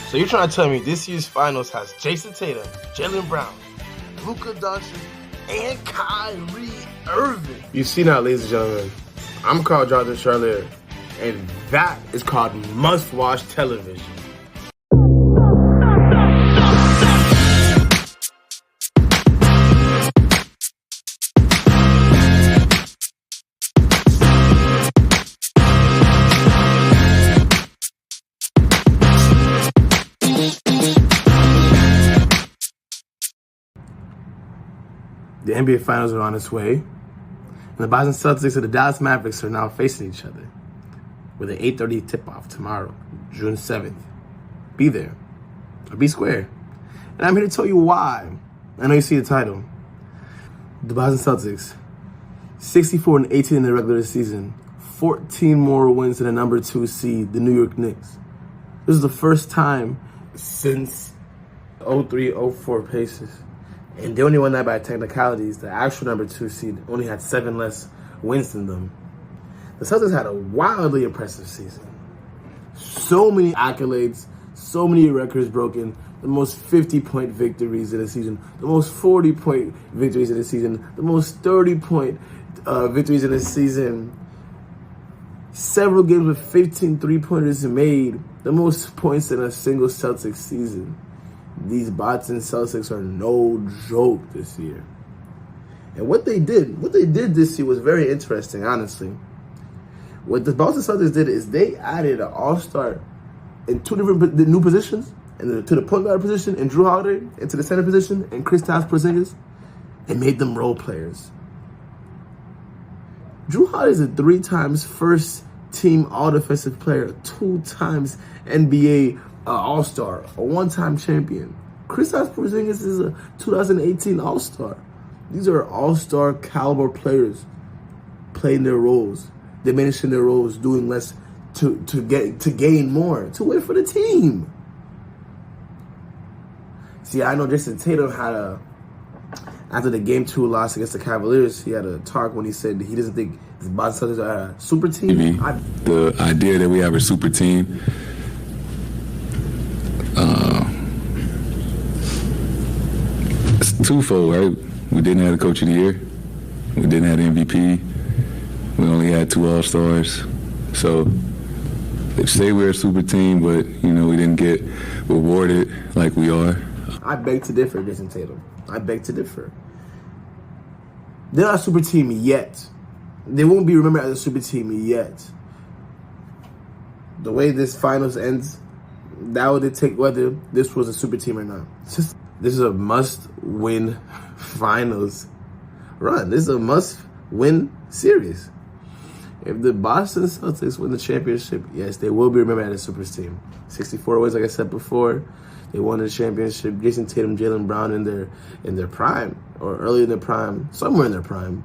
So you're trying to tell me this year's finals has Jason Tatum, Jaylen Brown, Luka Doncic, and Kyrie Irving? You see now, ladies and gentlemen, I'm Carl Jonathan Charlier, and that is called must-watch television. The NBA Finals are on its way, and the Boston Celtics and the Dallas Mavericks are now facing each other with an 8:30 tip-off tomorrow, June 7th. Be there, or be square. And I'm here to tell you why. I know you see the title. The Boston Celtics, 64-18 in the regular season, 14 more wins than the number 2 seed, the New York Knicks. This is the first time since 03-04 Pacers. And they only won that by technicalities. The actual number 2 seed only had 7 less wins than them. The Celtics had a wildly impressive season. So many accolades, so many records broken. The most 50-point victories in a season, the most 40-point victories in a season, the most 30-point victories in a season. Several games with 15 three-pointers made, the most points in a single Celtics season. These Boston Celtics are no joke this year. And what they did this year was very interesting, honestly. What the Boston Celtics did is they added an all-star in 2 different new positions, and to the point guard position and Drew Holiday, and to the center position and Kristaps Porzingis, and made them role players. Drew Holiday is a 3 times first-team all-defensive player, 2 times NBA All-Star, a 1-time champion. Kristaps Porzingis is a 2018 All-Star. These are All-Star caliber players playing their roles, diminishing their roles, doing less to gain more, to win for the team. See, I know Jason Tatum had after the Game 2 loss against the Cavaliers, he had a talk when he said he doesn't think the Boston Celtics are a super team. The idea that we have a super team, it's twofold, right? We didn't have the Coach of the Year. We didn't have the MVP. We only had 2 All-Stars. So they say we're a super team, but, we didn't get rewarded like we are. I beg to differ, Jason Tatum. I beg to differ. They're not a super team yet. They won't be remembered as a super team yet. The way this finals ends, that would dictate whether this was a super team or not. This is a must-win finals run. This is a must-win series. If the Boston Celtics win the championship, yes, they will be remembered as a super team. 64 wins, like I said before. They won the championship. Jason Tatum, Jaylen Brown in their prime, or early in their prime, somewhere in their prime.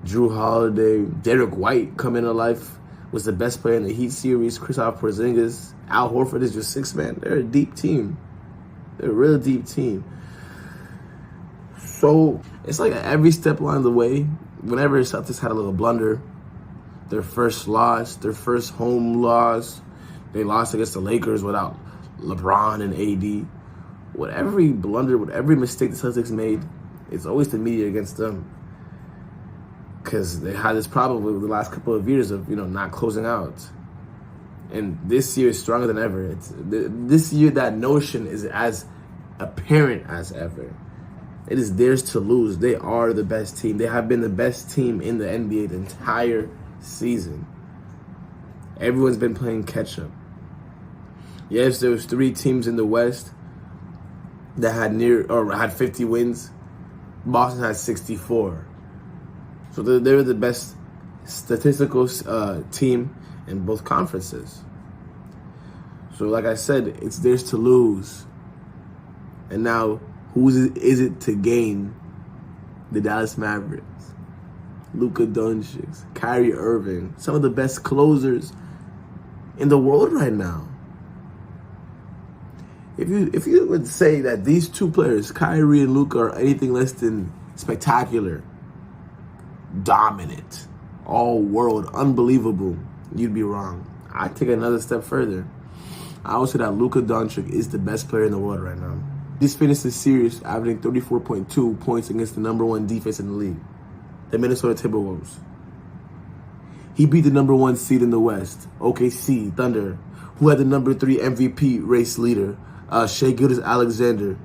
Drew Holiday, Derek White coming to life, was the best player in the Heat series. Kristaps Porzingis, Al Horford is your 6th man. They're a deep team. They're a real deep team. So it's like at every step along the way, whenever the Celtics had a little blunder, their first loss, their first home loss, they lost against the Lakers without LeBron and AD. With every blunder, with every mistake the Celtics made, it's always the media against them. Because they had this problem with the last couple of years of, not closing out. And this year is stronger than ever. This year, that notion is as apparent as ever. It is theirs to lose. They are the best team. They have been the best team in the NBA the entire season. Everyone's been playing catch-up. Yes, there was 3 teams in the West that had 50 wins. Boston had 64. So they're the best statistical team in both conferences. So like I said, it's theirs to lose. And now, whose is it to gain? The Dallas Mavericks, Luka Doncic, Kyrie Irving, some of the best closers in the world right now. If you would say that these 2 players, Kyrie and Luka, are anything less than spectacular, dominant, all world, unbelievable, you'd be wrong. I take another step further. I would say that Luka Doncic is the best player in the world right now. He's finished the series averaging 34.2 points against the number 1 defense in the league, the Minnesota Timberwolves. He beat the number 1 seed in the West, OKC Thunder, who had the number 3 MVP race leader, Shai Gilgeous-Alexander.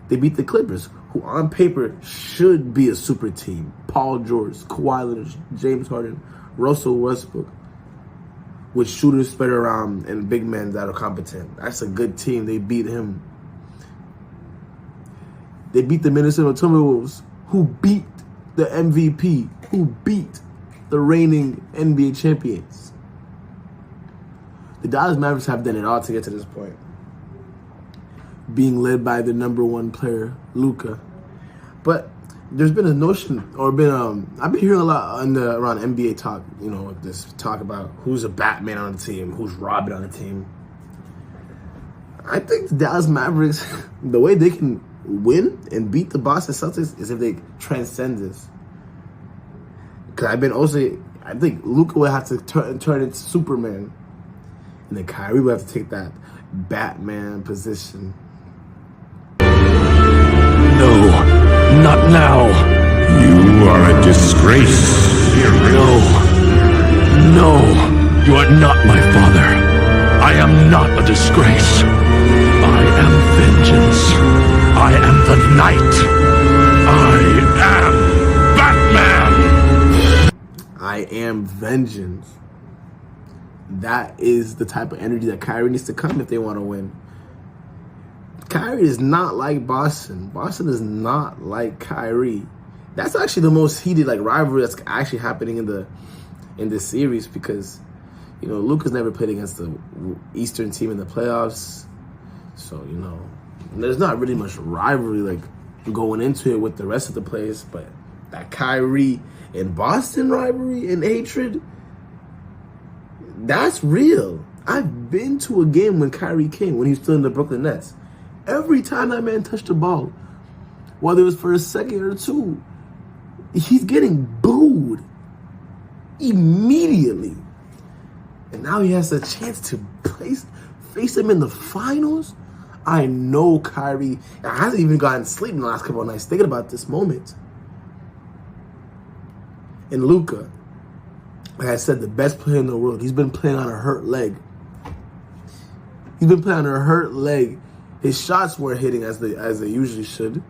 They beat the Clippers, who on paper should be a super team. Paul George, Kawhi Leonard, James Harden, Russell Westbrook, with shooters spread around and big men that are competent. That's a good team. They beat him. They beat the Minnesota Timberwolves, who beat the MVP, who beat the reigning NBA champions. The Dallas Mavericks have done it all to get to this point, being led by the number 1 player, Luka. But there's been a notion, or I've been hearing a lot around NBA talk, this talk about who's a Batman on the team, who's Robin on the team. I think the Dallas Mavericks, the way they can win and beat the Boston Celtics is if they transcend this. Because I think Luka will have to turn into Superman, and then Kyrie will have to take that Batman position. No, not now. You are a disgrace. No, you are not my father. I am not a disgrace. I am vengeance. I am the night. I am Batman. I am vengeance. That is the type of energy that Kyrie needs to come if they want to win. Kyrie is not like Boston. Boston is not like Kyrie. That's actually the most heated rivalry that's actually happening in this series, because Luka's never played against the Eastern team in the playoffs, so there's not really much rivalry going into it with the rest of the players. But that Kyrie and Boston rivalry and hatred, that's real. I've been to a game when Kyrie came, when he was still in the Brooklyn Nets. Every time that man touched the ball, whether it was for a second or two, he's getting booed immediately. And now he has a chance to face him in the finals. I know Kyrie hasn't even gotten sleep in the last couple of nights thinking about this moment. And Luka, like I said, the best player in the world. He's been playing on a hurt leg. His shots weren't hitting as they usually should.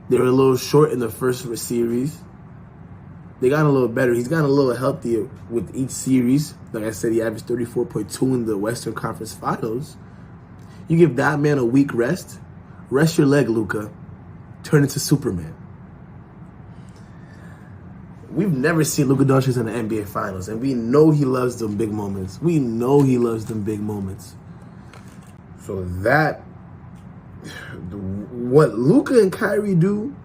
They were a little short in the first series. They got a little better. He's gotten a little healthier with each series. Like I said, he averaged 34.2 in the Western Conference Finals. You give that man a week rest. Rest your leg, Luka. Turn into Superman. We've never seen Luka Doncic in the NBA Finals, and we know he loves them big moments. So what Luka and Kyrie do,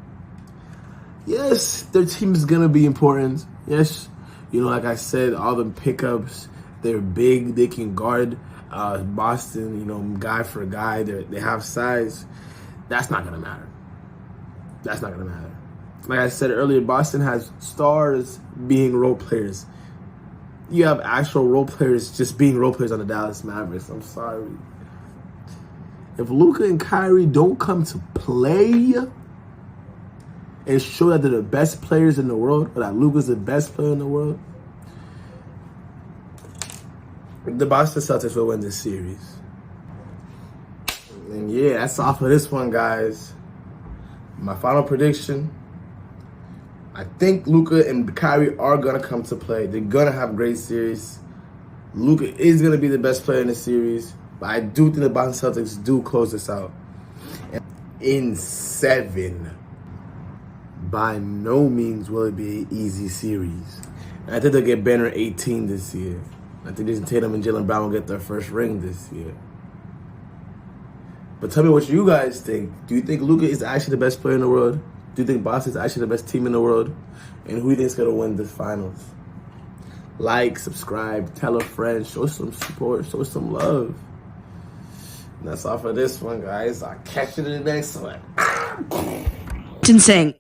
yes, their team is going to be important. Yes, like I said, all the pickups, they're big. They can guard Boston, guy for guy. They have size. That's not going to matter. Like I said earlier, Boston has stars being role players. You have actual role players just being role players on the Dallas Mavericks. I'm sorry. If Luka and Kyrie don't come to play and show that they're the best players in the world, or that Luka's the best player in the world, the Boston Celtics will win this series. And yeah, that's all for this one, guys. My final prediction, I think Luka and Kyrie are going to come to play. They're going to have a great series. Luka is going to be the best player in the series. But I do think the Boston Celtics do close this out in 7. By no means will it be an easy series. And I think they'll get banner 18 this year. I think Jason Tatum and Jaylen Brown will get their first ring this year. But tell me what you guys think. Do you think Luka is actually the best player in the world? Do you think Boston is actually the best team in the world? And who do you think is going to win the finals? Like, subscribe, tell a friend, show some support, show some love. And that's all for this one, guys. I'll catch you in the next one. Insane.